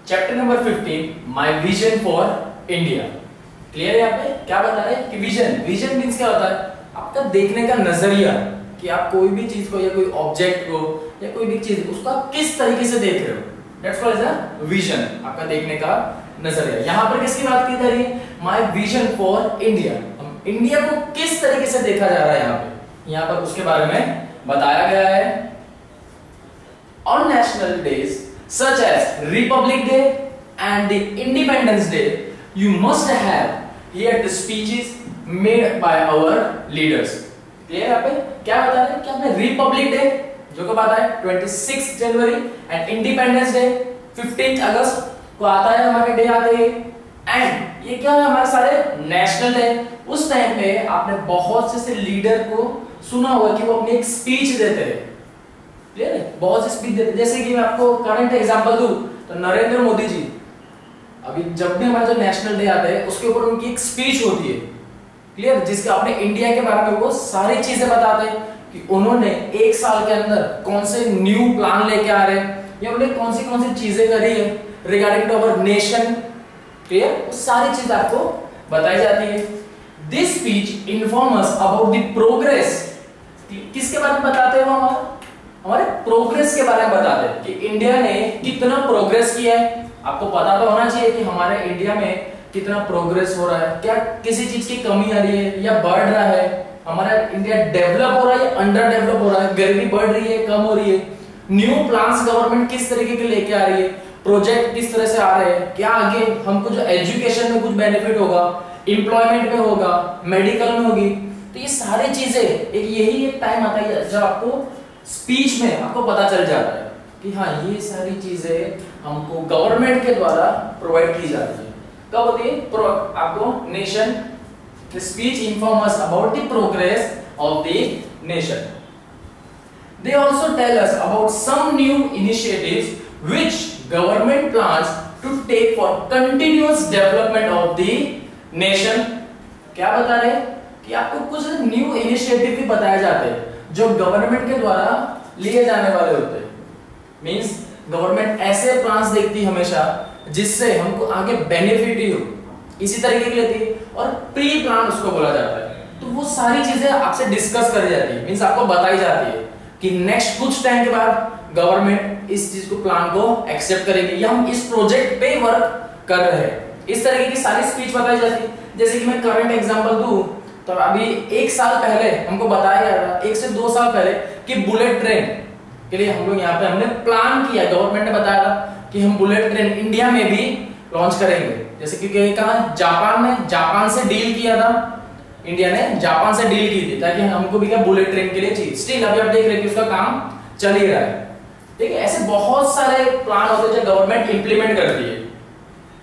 Chapter number 15 my vision for India. Clear है? यहाँ पे क्या बता रहे हैं कि विजन मींस क्या होता है? आपका देखने का नजरिया, कि आप कोई भी चीज को या कोई ऑब्जेक्ट को या कोई भी चीज उसको आप किस तरीके से देख रहे हो, that's called as a vision, आपका देखने का नजरिया। यहाँ पर किसकी बात की जा रही है? My vision for India. हम इंडिया को किस तरीके से देखा जा रहा है यहाँ पर उसके बारे में बताया गया है। On national days such as Republic Day and the Independence Day, you must have heard the speeches made by our leaders. Clear? यहाँ पे क्या बता रहे हैं कि हमने रिपब्लिक डे जो कब आता है 26 जनवरी एंड इंडिपेंडेंस डे 15 अगस्त को आता है, हमारे डे आते हैं। एंड ये क्या है? हमारे सारे नेशनल डे। उस टाइम पे आपने बहुत से लीडर को सुना होगा कि वो अपनी एक स्पीच देते हैं। क्लियर है? बहुत सी स्पीच देते, जैसे कि मैं आपको करंट एग्जांपल दूं तो नरेंद्र मोदी जी अभी जब भी हमारा जो नेशनल डे आता है उसके ऊपर उनकी एक स्पीच होती है। क्लियर? जिसके अपने इंडिया के बारे में वो सारी चीजें बताते हैं कि उन्होंने एक साल के अंदर कौन से न्यू प्लान लेके आ रहे हैं या उन्होंने कौन सी चीजें करी है regarding to our nation. Clear? वो सारी चीज आपको बताई जाती है। This speech inform us about the progress. किसके बारे में बताते हैं? वो हमारे प्रोग्रेस के बारे में बताते हैं कि इंडिया ने कितना प्रोग्रेस किया है। आपको पता तो होना चाहिए कि हमारे इंडिया में कितना प्रोग्रेस हो रहा है, क्या किसी चीज की कमी आ रही है या बढ़ रहा है, हमारा इंडिया डेवलप हो रहा है या अंडर डेवलप हो रहा है, गर्मी बढ़ रही है कम हो रही है, न्यू प्लान्स गवर्नमेंट किस तरीके के लेके आ रही है, प्रोजेक्ट किस तरह से आ रहे हैं, क्या आगे हमको जो एजुकेशन में कुछ बेनिफिट होगा, एम्प्लॉयमेंट में होगा, मेडिकल में होगी। तो ये सारी चीजें यही एक टाइम आता है जब आपको स्पीच में आपको पता चल जाता है कि हाँ ये सारी चीजें हमको गवर्नमेंट के द्वारा प्रोवाइड की जाती है। कब होती है? आपको nation speech inform us about the progress of the nation. They also tell us about some new initiatives which government plans to take for continuous development of the nation. क्या बता रहे हैं कि आपको कुछ न्यू इनिशिएटिव भी बताए जाते हैं जो गवर्नमेंट के द्वारा लिए जाने वाले होते हैं। मींस गवर्नमेंट ऐसे प्लान्स देखती है हमेशा जिससे हमको आगे बेनिफिट ही हो, इसी तरीके की लेती है और प्री प्लान उसको बोला जाता है। तो वो सारी चीजें आपसे डिस्कस करी जाती है, मींस आपको बताई जाती है कि नेक्स्ट कुछ टाइम के बाद गवर्नमेंट इस चीज को प्लान को एक्सेप्ट करेगी या हम इस प्रोजेक्ट पे वर्क कर रहे हैं। इस तरीके की सारी स्पीच बताई जाती है। जैसे कि मैं करंट एग्जांपल दूं तो अभी एक साल पहले हमको बताया गया था, 1 से 2 साल पहले, कि बुलेट ट्रेन के लिए हम लोग यहाँ पे हमने प्लान किया, गवर्नमेंट ने बताया था कि हम बुलेट ट्रेन इंडिया में भी लॉन्च करेंगे। जैसे कि कहा जापान से डील किया था, इंडिया ने जापान से डील की थी ताकि हमको भी क्या बुलेट ट्रेन के लिए चाहिए। स्टिल अभी आप देख रहे हैं कि उसका काम चल ही रहा है। ठीक है? ऐसे बहुत सारे प्लान होते हैं जो गवर्नमेंट इंप्लीमेंट करती है।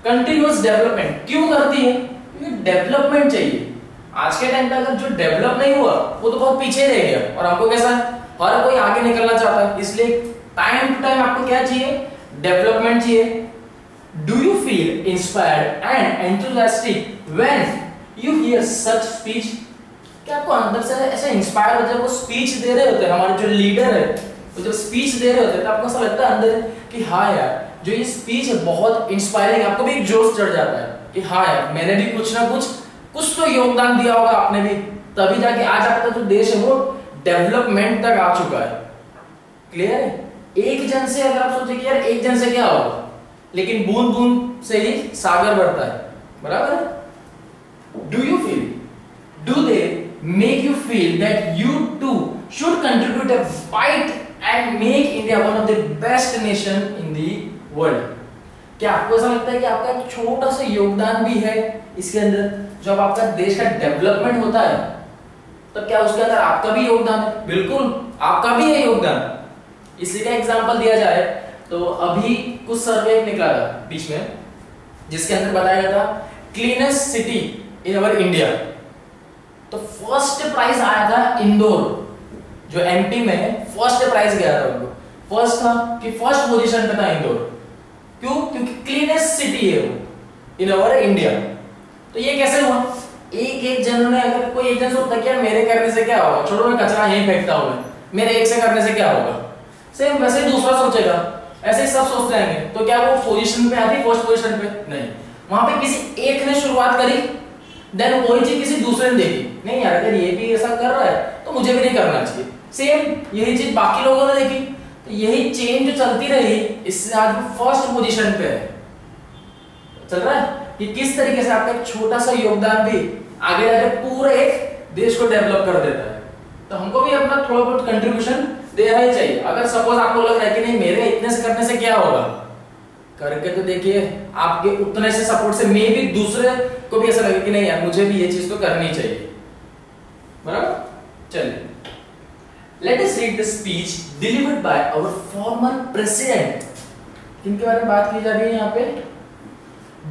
कंटिन्यूअस डेवलपमेंट क्यों करती है? क्योंकि डेवलपमेंट चाहिए। आज के टाइम पे अगर जो डेवलप नहीं हुआ वो तो बहुत पीछे रह गया और हमको कैसा हर कोई आगे निकलना चाहता है, इसलिए टाइम टू टाइम आपको क्या चाहिए? डेवलपमेंट चाहिए। Do you feel inspired and enthusiastic when you here such speech? क्या आपको अंदर से ऐसे इंस्पायर होते हैं? वो स्पीच दे रहे होते हैं, हमारे जो लीडर है वो जब स्पीच दे रहे होते हैं तो आपको ऐसा लगता है अंदर कि हाँ यार जो ये स्पीच है बहुत इंस्पायरिंग, आपको भी एक जोश चढ़ जाता है कि हाँ यार मैंने भी कुछ ना कुछ तो योगदान दिया होगा आपने भी, तभी जाके आज आपका जो देश है वो डेवलपमेंट तक आ चुका है। क्लियर है? एक जन से अगर आप सोचे कि यार एक जन से क्या होगा, लेकिन बूंद बूंद से ही सागर बढ़ता है। बराबर है? Do you feel, do they make you feel that you too should contribute a fight and make India one of the best nation in the world? क्या आपको ऐसा लगता है कि आपका एक छोटा सा योगदान भी है इसके अंदर? जब आपका देश का डेवलपमेंट होता है तब क्या उसके अंदर आपका भी योगदान है? बिल्कुल आपका भी है योगदान। इसी का एग्जांपल दिया जाए तो अभी कुछ सर्वे निकला था बीच में जिसके अंदर बताया गया था cleanest city in our India. तो फर्स्ट प्राइज आया था इंदौर, जो एमपी में फर्स्ट प्राइज गया था उनको। फर्स्ट था कि फर्स्ट पोजीशन पे था इंदौर। क्यों? क्योंकि क्लीनेस्ट सिटी है वो इन अवर इंडिया। तो ये कैसे हुआ? एक जन ने, अगर कोई एक जन सोचता है कि यार मेरे करने से क्या होगा, छोड़ो मैं कचरा यहीं फेंकता हूं, मेरे एक से करने से क्या होगा, सेम वैसे ही दूसरा सोचेगा ऐसे ही सब सोचते रहेंगे तो क्या वो पोजीशन पे आती, फर्स्ट पोजीशन पे? नहीं, वहां पे किसी एक ने शुरुआत करी, देन वही चीज किसी दूसरे ने देखी, नहीं यार अगर ये भी ऐसा कर रहा है तो मुझे भी नहीं करना चाहिए, सेम यही चीज बाकी लोगों ने देखी, तो यही चेन जो चलती रही, इससे आज वो फर्स्ट पोजीशन पे है। चल रहा है कि किस तरीके से आपका एक छोटा सा योगदान भी आगे जाकर पूरे एक देश को डेवलप कर देता है। तो हमको भी अपना थोड़ा बहुत कंट्रीब्यूशन देना ही चाहिए। अगर सपोज आपको लग रहा है कि नहीं मेरे इतने से करने से क्या होगा, करके तो देखिए, आपके उतने से सपोर्ट से मे भी दूसरे को भी ऐसा लगे कि नहीं यार मुझे भी ये चीज तो करनी चाहिए। बराबर? चलिए, let us read the speech delivered by our former president. किनके बारे में बात की जा रही है यहाँ पे?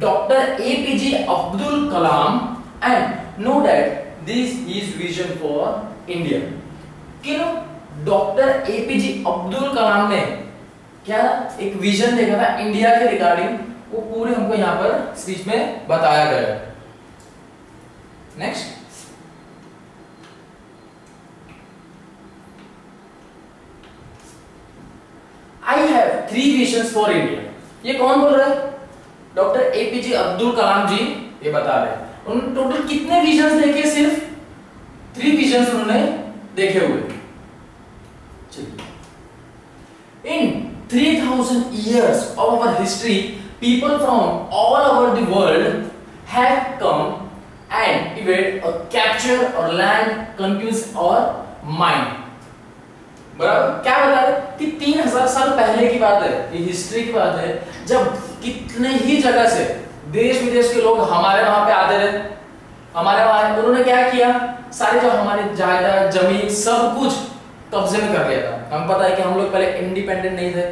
Doctor APJ Abdul Kalam, and know that this is vision for India. क्यों? डॉक्टर एपीजे अब्दुल कलाम ने क्या एक विजन देखा था इंडिया के रिगार्डिंग, वो पूरे हमको यहां पर स्पीच में बताया गया है। Next, I have 3 visions for India. ये कौन बोल रहा है? डॉक्टर एपीजे अब्दुल कलाम जी ये बता रहे हैं। उन्होंने टोटल कितने विजन्स देखे? सिर्फ 3 विजन्स उन्होंने देखे हुए। In 3000 years of our history, people from all over the world have come and evade or capture or land, confuse or mine. बराबर? क्या बता रहे कि 3000 साल पहले की बात है, ये हिस्ट्री की बात है, जब कितने ही जगह से देश विदेश के लोग हमारे वहां पे आते रहे, हमारे वहां उन्होंने क्या किया, सारे जो हमारे जायदाद जमीन सब कुछ कब्जे में कर लिया था। हम पता है कि हम लोग पहले इंडिपेंडेंट नहीं थे,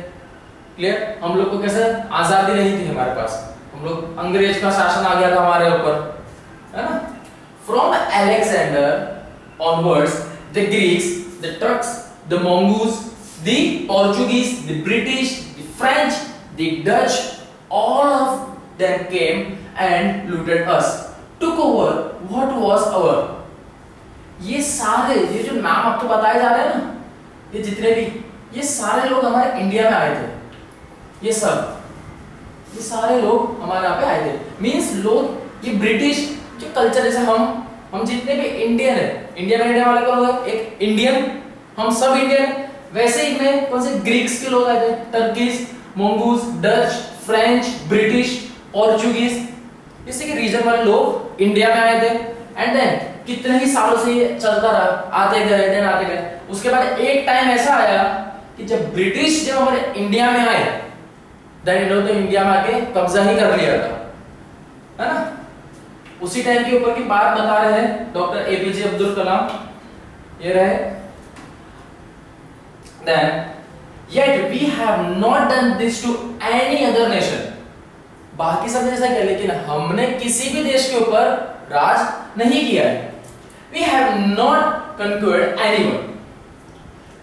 क्लियर? हम लोग को कैसे आजादी नहीं थी हमारे पास, हम लोग अंग्रेज का शासन आ गया था हमारे ऊपर, है ना? From Alexander onwards the Greeks, the Turks, the mongoose, the Portuguese, the British, the French, the Dutch, all of them came and looted us, took over what was our। ये सारे ये जो नाम आपको बताए जा रहे हैं ना, ये जितने भी, ये सारे लोग हमारे इंडिया में आए थे। ये सारे लोग हमारे यहाँ पे आए थे। मींस लोग, ये ब्रिटिश जो कल्चर, जैसे हम जितने भी इंडियन है, इंडिया में रहने वाले कौन होगा? एक इंडियन, हम सब इंडियन। वैसे ही में कौन से ग्रीक्स के लोग आए थे, Turkish, mongoose, Dutch, French, British, Portuguese, इसी के रीजन वाले लोग इंडिया में आए थे। एंड देन कितने ही सालों से ये चलता रहा, आते गए। उसके बाद एक टाइम ऐसा आया कि जब ब्रिटिश जब हमारे इंडिया में आए, देन इन्होंने तो इंडिया में आके कब्जा ही कर लिया था, है ना? उसी टाइम के ऊपर की बात बता रहे हैं डॉक्टर एपीजे अब्दुल कलाम। ये रहे, then yet we have not done this to any other nation। बाकी सब जैसा क्या, लेकिन हमने किसी भी देश के ऊपर राज नहीं किया है। We have not conquered anyone.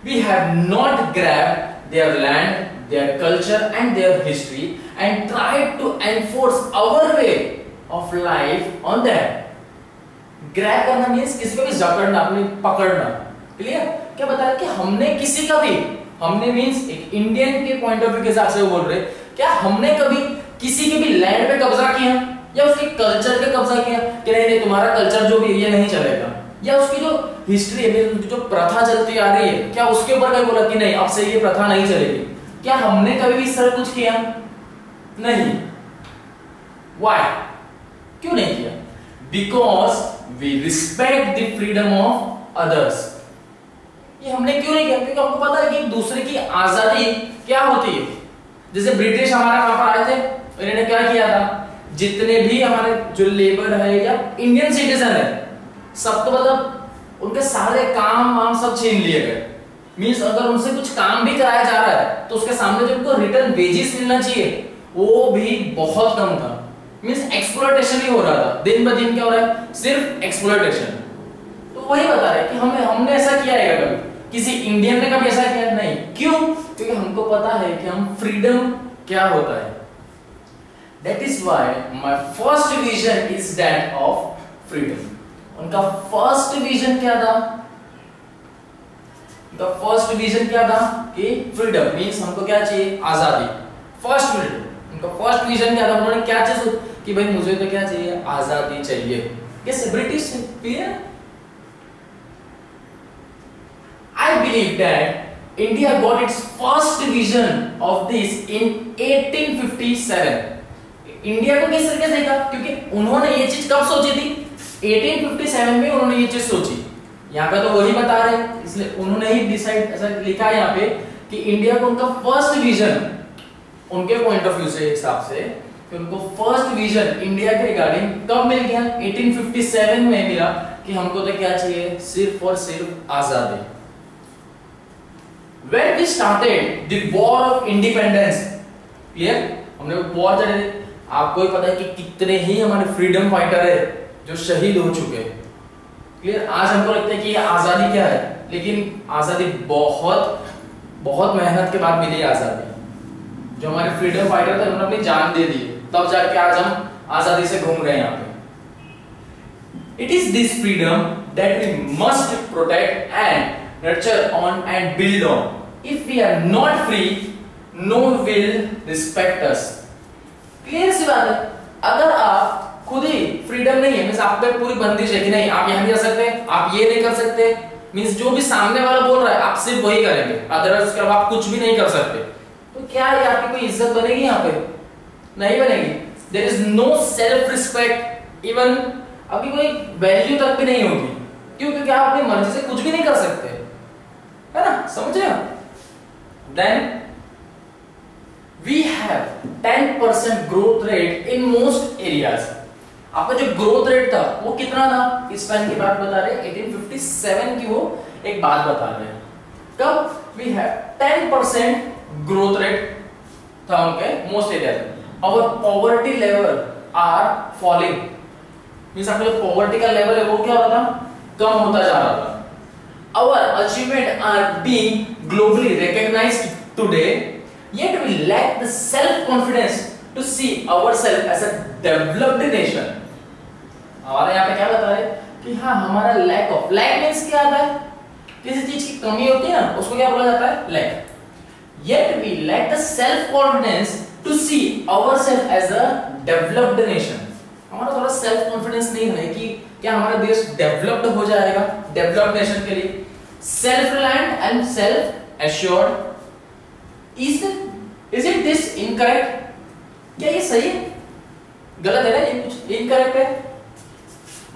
We have not grabbed their land, their culture and their history and tried to enforce our way of life on them। Grab करना मीन्स किसी को भी जकड़ना, अपने पकड़ना। क्लियर? क्या बता रहे कि हमने किसी का भी, हमने मीन्स एक इंडियन के पॉइंट ऑफ व्यू के हिसाब से वो बोल रहे, क्या हमने कभी किसी के भी लैंड पे कब्जा किया या उसके कल्चर पे कब्जा किया कि नहीं तुम्हारा कल्चर जो भी ये नहीं चलेगा, या उसकी जो हिस्ट्री है, जो प्रथा चलती आ रही है, क्या उसके ऊपर कहीं बोला कि नहीं अब से ये प्रथा नहीं चलेगी? क्या हमने कभी भी इस तरह कुछ किया? नहीं। Why? क्यों नहीं किया? Because we respect the freedom of others। ये हमने क्यों नहीं किया? क्योंकि हमको पता है कि दूसरे की आजादी क्या होती है। जैसे ब्रिटिश हमारे वहां पर आए थे, इन्होंने क्या किया था, जितने भी हमारे जो लेबर है या इंडियन सिटीजन है, सब तो मतलब उनके सारे काम वाम सब छीन लिए गए। मींस अगर उनसे कुछ काम भी कराया जा रहा है तो उसके सामने जो उनको रिटर्न वेजेस मिलना चाहिए वो भी बहुत कम था। मींस एक्सप्लॉयटेशन ही हो रहा था, दिन ब दिन क्या हो रहा है, सिर्फ एक्सप्लॉयटेशन। तो वही बता रहे कि हमने ऐसा किया है कभी, किसी इंडियन ने कभी ऐसा किया नहीं। क्यों? क्योंकि हमको पता है कि हम फ्रीडम क्या होता है। That is why my first vision is that of freedom। उनका फर्स्ट विजन क्या था? उनका फर्स्ट विजन क्या था? कि फ्रीडम मींस हमको क्या चाहिए, आजादी। फर्स्ट उनका फर्स्ट विजन क्या था, उन्होंने क्या चीज कि भाई मुझे तो क्या चाहिए, आजादी चाहिए। कैसे, ब्रिटिश से। Clear. I believe that India got its first vision of this in 1857। India को किस तरीके से देखा, क्योंकि उन्होंने ये चीज कब सोची थी, 1857 में उन्होंने ये चीज सोची। यहाँ पे तो वही बता रहे हैं, इसलिए उन्होंने ही डिसाइड ऐसा लिखा है यहाँ पे कि इंडिया को उनका फर्स्ट विजन, उनके पॉइंट ऑफ व्यू से हिसाब से कि उनको फर्स्ट विजन इंडिया के रिगार्डिंग कब मिल गया, 1857 में मिला कि हमको तो क्या चाहिए, सिर्फ और सिर्फ आजादी। When we started the war of independence, clear, हमने वॉर चले थे, आपको ही पता है कि कितने ही हमारे फ्रीडम फाइटर है जो शहीद हो चुके हैं। क्लियर। आज हमको लगता है कि आजादी क्या है, लेकिन आजादी बहुत बहुत मेहनत के बाद मिली आजादी। जो हमारे फ्रीडम फाइटर थे उन्होंने अपनी जान दे दी, तब जाके आज हम आजादी से घूम रहे हैं यहाँ पे। It is this freedom that we must protect and nurture on and build on. If we are not free, no one will respect us. Clear सी बात है। अगर आप खुद ही फ्रीडम नहीं है, मींस आप पे पूरी बंदिश है कि नहीं आप यहाँ नहीं जा सकते, आप ये नहीं कर सकते, मींस जो भी सामने वाला बोल रहा है आप सिर्फ वही करेंगे, अदरवाइज उसके अलावा आप कुछ भी नहीं कर सकते, तो क्या है आपकी कोई इज्जत बनेगी यहाँ पे, नहीं बनेगी। There is no self respect, even आपकी कोई वैल्यू तक भी नहीं होगी। क्यों? क्योंकि आप अपनी मर्जी से कुछ भी नहीं कर सकते, है ना, समझे आप। Then we have 10% growth rate in most areas. आपका जो ग्रोथ रेट था वो कितना था, इस टाइम की बात बता रहे हैं, 1857 की वो एक बात बता रहे हैं। कब? वी हैव 10% ग्रोथ रेट था उनके most areas. Our poverty level are falling, means आपका जो पॉवर्टी का लेवल है वो क्या हो रहा था, कम होता जा रहा था। Our achievements are being globally recognized today, yet we lack the self-confidence to see ourselves as a developed nation. हमारे यहाँ पे क्या बता रहे कि हाँ हमारा lack means क्या आता है, किसी चीज की कमी होती है ना, उसको क्या बोला जाता है, lack. Yet we lack the self-confidence to see ourselves as a developed nation. हमारा थोड़ा सेल्फ कॉन्फिडेंस नहीं है कि क्या हमारा देश डेवलप्ड हो जाएगा, डेवलप्ड नेशन के लिए। Self reliant and self assured, is it this incorrect? क्या ये सही है, गलत है ना, ये कुछ इनकरेक्ट है।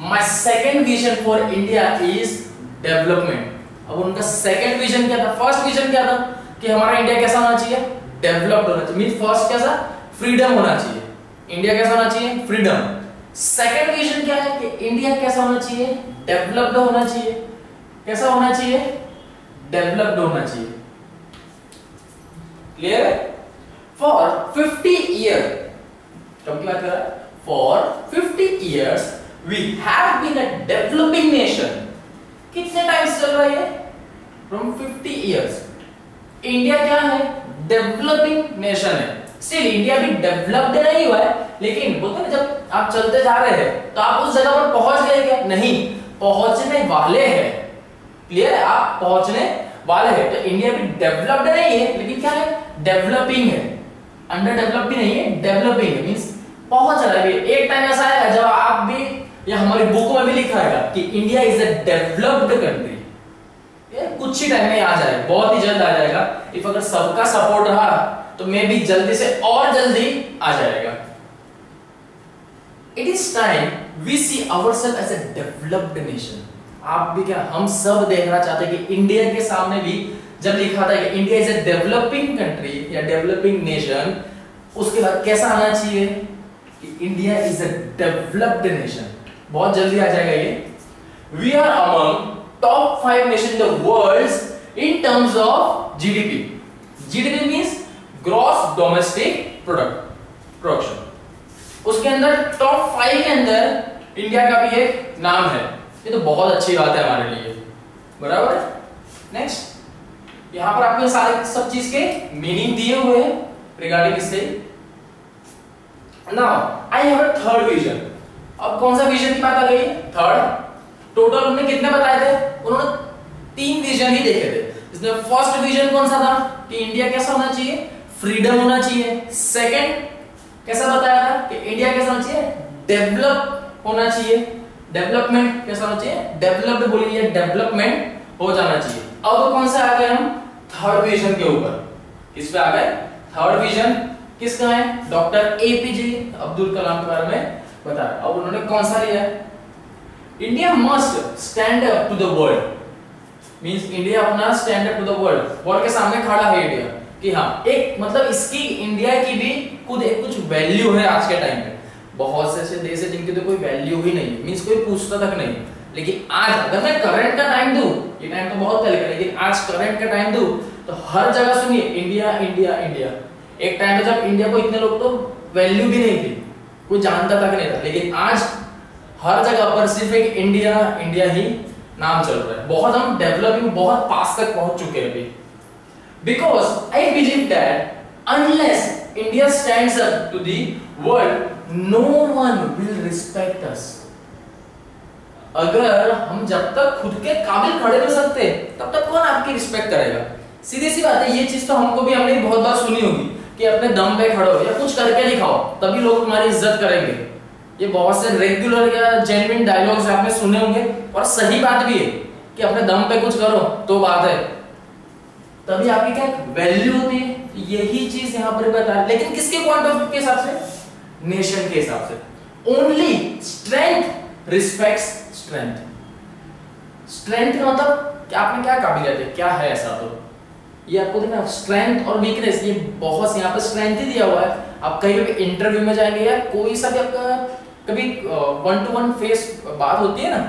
My second vision for India is development. अब उनका सेकंड विजन क्या था, फर्स्ट विजन क्या था कि हमारा इंडिया कैसा होना चाहिए, डेवलप्ड होना चाहिए, मींस फर्स्ट कैसा, फ्रीडम होना चाहिए, इंडिया कैसा होना चाहिए, फ्रीडम। सेकंड विजन क्या है कि इंडिया कैसा होना चाहिए, डेवलप्ड होना चाहिए। कैसा होना चाहिए, डेवलप्ड होना चाहिए। क्लियर है। फॉर 50 ईयर, कब की बात कर रहा है, for 50 years we have been a developing nation. कितने टाइम से चल रहा है, फ्रॉम 50 ईयर्स। इंडिया क्या है, डेवलपिंग नेशन है। स्टिल इंडिया भी डेवलप्ड नहीं हुआ है, लेकिन बोलते ना जब आप चलते जा रहे हैं तो आप उस जगह पर पहुंच गए क्या, नहीं, पहुंचने वाले हैं। क्लियर है, आप पहुंचने वाले हैं। तो इंडिया भी डेवलप्ड नहीं है, लेकिन क्या है, डेवलपिंग है। अंडर डेवलप भी नहीं है, डेवलपिंग है, मींस पहुंच रहा है। एक टाइम ऐसा आएगा जब आप भी, या हमारी बुक में भी लिखा है कि India is a developed country. कुछ ही टाइम में आ जाएगा, बहुत ही जल्द आ जाएगा। इफ अगर सबका सपोर्ट रहा तो मैं भी जल्दी से और जल्दी आ जाएगा। It is time we see ourselves as a developed nation. आप भी क्या, हम सब देखना चाहते हैं कि इंडिया के सामने भी जब लिखा था कि India is a developing country या डेवलपिंग नेशन, उसके बाद कैसा आना चाहिए कि India is a developed nation. बहुत जल्दी आ जाएगा ये। We are among top 5 nation in the world in terms of GDP. GDP means gross domestic production. उसके अंदर टॉप 5 के अंदर इंडिया का भी एक नाम है। ये तो बहुत अच्छी बात है हमारे लिए, बराबर है। नेक्स्ट, यहां पर आपने सारे सब चीज के मीनिंग दिए हुए हैं रिगार्डिंग इससे। Now I have a third vision. अब कौन सा विजन की बात आ गई, थर्ड। टोटल उन्होंने कितने बताए थे, उन्होंने 3 विजन ही देखे थे। इसमें फर्स्ट विजन कौन सा था कि इंडिया कैसा होना चाहिए, फ्रीडम होना चाहिए। सेकंड कैसा बताया था कि इंडिया कैसा होना चाहिए, डेवलप होना चाहिए। डेवलपमेंट कैसा होना चाहिए, डेवलप्ड बोलिए, डेवलपमेंट हो जाना चाहिए। अब कौन सा आ गए हम, थर्ड विजन के ऊपर। किस पे आ गए, थर्ड विजन किसका है, डॉक्टर एपीजे अब्दुल कलाम के बारे में बताया। अब उन्होंने कौन सा लिया, India must stand up to the world, means India अपना stand up to the world, world के सामने खड़ा है इंडिया कि हाँ एक मतलब इसकी इंडिया की भी खुद एक कुछ वैल्यू है। आज के टाइम पे बहुत से ऐसे देश है जिनकी तो कोई वैल्यू ही नहीं है, मींस कोई पूछता तक नहीं। लेकिन आज अगर मैं करंट का टाइम दूं, ये टाइम तो बहुत पहले का, लेकिन आज करंट का टाइम दूं तो हर जगह सुनिए इंडिया इंडिया इंडिया। एक टाइम था जब इंडिया को इतने लोग तो वैल्यू भी नहीं थी, कोई जानता तक नहीं था, लेकिन आज हर जगह पर सिर्फ एक इंडिया इंडिया ही नाम चल रहा है। बहुत हम डेवलपिंग, बहुत पास तक पहुंच चुके हैं अभी। Because I believe that unless India stands up to the world, no one will respect us. अगर हम जब तक खुद के काबिल खड़े हो सकते तब तक कौन आपकी रिस्पेक्ट करेगा। सीधी सी बात है, ये चीज तो हमको भी हमने बहुत बार सुनी होगी कि अपने दम पे खड़ो या कुछ करके दिखाओ तभी लोग तुम्हारी इज्जत करेंगे। ये बहुत से रेगुलर या जेन्युइन डायलॉग्स आपने सुने होंगे और सही बात भी है कि अपने दम पे कुछ करो तो बात है, तभी आपकी क्या वैल्यू होती है। यही चीज यहाँ पर बता है, लेकिन किसके पॉइंट ऑफ व्यू के हिसाब से, नेशन के हिसाब से। Only strength respects strength. Strength का मतलब कि आपने क्या काबिलियत है, क्या है ऐसा, तो ये आपको देखना स्ट्रेंथ और वीकनेस, ये बहुत यहाँ पे स्ट्रेंथ ही दिया हुआ है। आप कहीं भी इंटरव्यू में जाएंगे या कोई सा भी आपका कभी 1-to-1 फेस बात होती है ना,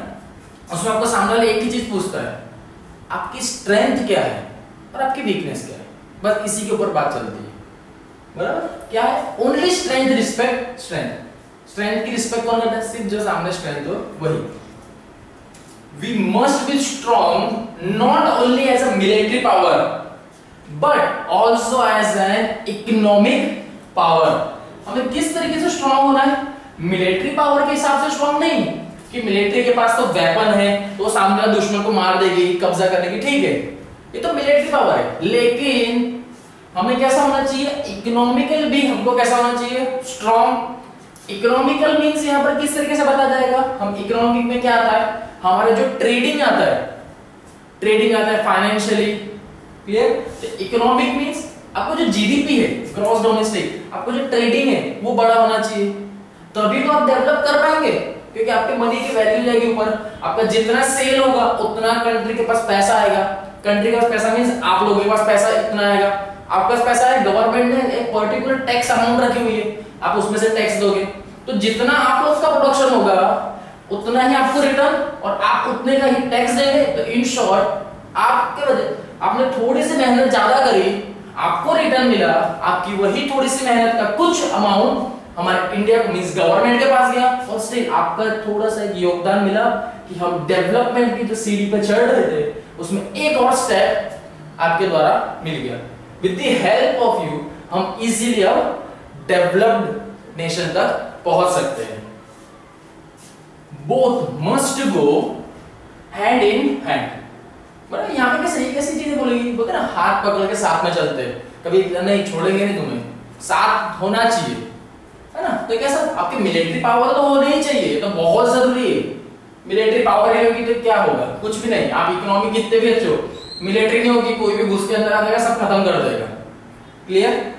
उसमें आपको सामने वाले एक ही चीज पूछता है, आपकी स्ट्रेंथ क्या है और आपकी वीकनेस क्या है, बस इसी के ऊपर बात चलती है, बराबर। क्या है, only strength respect strength. Strength की रिस्पेक्ट कौन करता है, सिर्फ जो सामने स्ट्रेंथ हो वही। We must be strong not only as a military power but also as an economic power। हमें किस तरीके से स्ट्रांग होना है, मिलिट्री पावर के हिसाब से स्ट्रांग नहीं कि मिलिट्री के पास तो वेपन है तो सामने वाले दुश्मन को मार देगी, कब्जा कर लेगी, ठीक है, ये तो मिलिट्री पावर है। लेकिन हमें कैसा होना चाहिए, इकोनॉमिकल भी हमको कैसा होना चाहिए, स्ट्रांग। इकोनॉमिकल मींस यहाँ पर किस तरीके से बताया जाएगा, हम इकोनॉमिक में क्या आता है, हमारे जो ट्रेडिंग आता है, ट्रेडिंग आता है फाइनेंशियली, क्लियर। तो इकोनॉमिक मींस आपको जो जीडीपी है, ग्रॉस डोमेस्टिक, आपको जो ट्रेडिंग है वो बड़ा होना चाहिए, तभी तो आप डेवलप कर पाएंगे, क्योंकि आपके मनी की वैल्यू जाएगी ऊपर। आपका जितना सेल होगा उतना कंट्री के पास पैसा आएगा। कंट्री के पास पैसा मींस आप लोगों के पास पैसा इतना आएगा, आपके पास पैसा है, गवर्नमेंट ने एक पर्टिकुलर टैक्स अमाउंट रखी हुई है, आप उसमें से टैक्स दोगे, तो जितना आप लोग का प्रोडक्शन होगा उतना ही आपको रिटर्न, और आप उतने का ही टैक्स देंगे। तो इन शॉर्ट आपके वजह आपने थोड़ी सी मेहनत ज्यादा करी, आपको रिटर्न मिला, आपकी वही थोड़ी सी मेहनत का कुछ अमाउंट हमारे इंडिया मींस गवर्नमेंट के पास गया, और स्टिल आपका थोड़ा सा योगदान मिला कि हम डेवलपमेंट की जो सीढ़ी पे चढ़ रहे थे उसमें एक और स्टेप आपके द्वारा मिल गया। With the help of you हम इजीली अब डेवलप्ड नेशन तक पहुंच सकते हैं। Both must go hand in hand. मतलब यहाँ पे कैसे कैसी चीजें बोलेगी, बोलते ना हाथ पकड़ के साथ में चलते हैं, कभी नहीं छोड़ेंगे नहीं तुम्हें, साथ होना चाहिए, है ना। तो कैसा आपकी मिलिट्री पावर तो होनी ही चाहिए, तो बहुत जरूरी है। मिलिट्री पावर नहीं होगी तो क्या होगा, कुछ भी नहीं। आप इकोनॉमी कितने भी अच्छे हो, मिलिट्री नहीं होगी, कोई भी घुस के अंदर आ जाएगा, सब खत्म कर देगा, clear.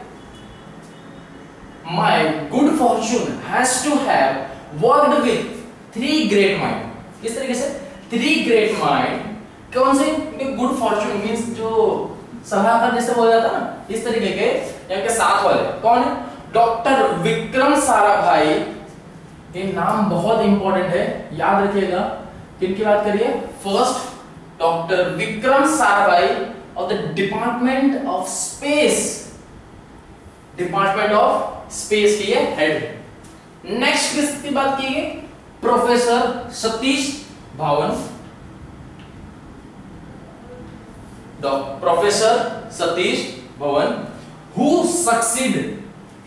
My good fortune has to have worked with 3 great mind. किस तरीके से 3 ग्रेट माइंड, कौन से, गुड फॉर्चून मींस जो सलाहकार जैसे बोला जाता है ना, इस तरीके के यहाँ के साथ वाले कौन है, डॉक्टर विक्रम साराभाई। ये नाम बहुत इंपॉर्टेंट है, याद रखिएगा। किनकी बात करिए, first doctor Vikram Sarabhai of the department of space, department of space की हेड। नेक्स्ट किसकी बात की है, professor Satish Dhawan, professor Satish Dhawan who succeed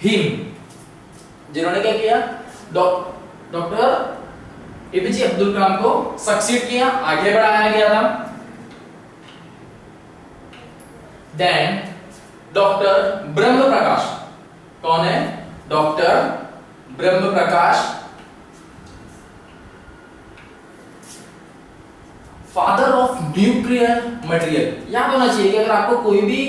him, जिन्होंने क्या किया, डॉक्टर एपीजे अब्दुल कलाम को सक्सीड किया, आगे बढ़ाया गया था। देन डॉक्टर ब्रह्म प्रकाश, कौन है? Doctor Brahma Prakash, father of nuclear material. याद होना चाहिए कि अगर आपको कोई भी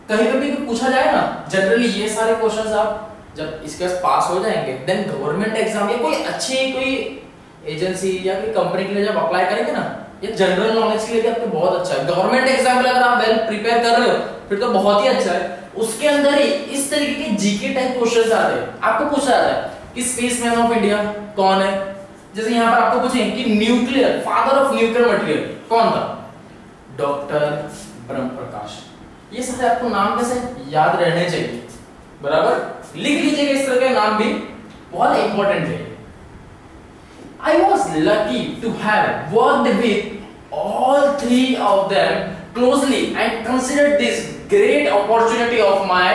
कहीं पे भी पूछा जाए ना, जनरली ये सारे क्वेश्चंस आप जब इसके पास हो जाएंगे, देन गवर्नमेंट एग्जाम या कोई अच्छी कोई एजेंसी या कोई कंपनी के लिए जब अप्लाई करेंगे ना, ये जनरल नॉलेज के लिए भी आपको बहुत अच्छा है। गवर्नमेंट एग्जाम के लिए अगर आप वेल प्रिपेयर कर रहे हो फिर तो बहुत ही अच्छा है। उसके अंदर ही इस तरीके के जीके टाइप क्वेश्चंस आते हैं, आपको पूछा जाता है कि स्पेसमैन ऑफ इंडिया कौन है। जैसे यहाँ पर आपको पूछें कि nuclear, father of nuclear material कौन था? डॉक्टर ब्रह्म प्रकाश। ये सारे आपको नाम कैसे याद रहने चाहिए, बराबर? लिख लीजिएगा, इस तरह के नाम भी बहुत इंपॉर्टेंट है। I was lucky to have worked with all three of them closely and considered this great opportunity of my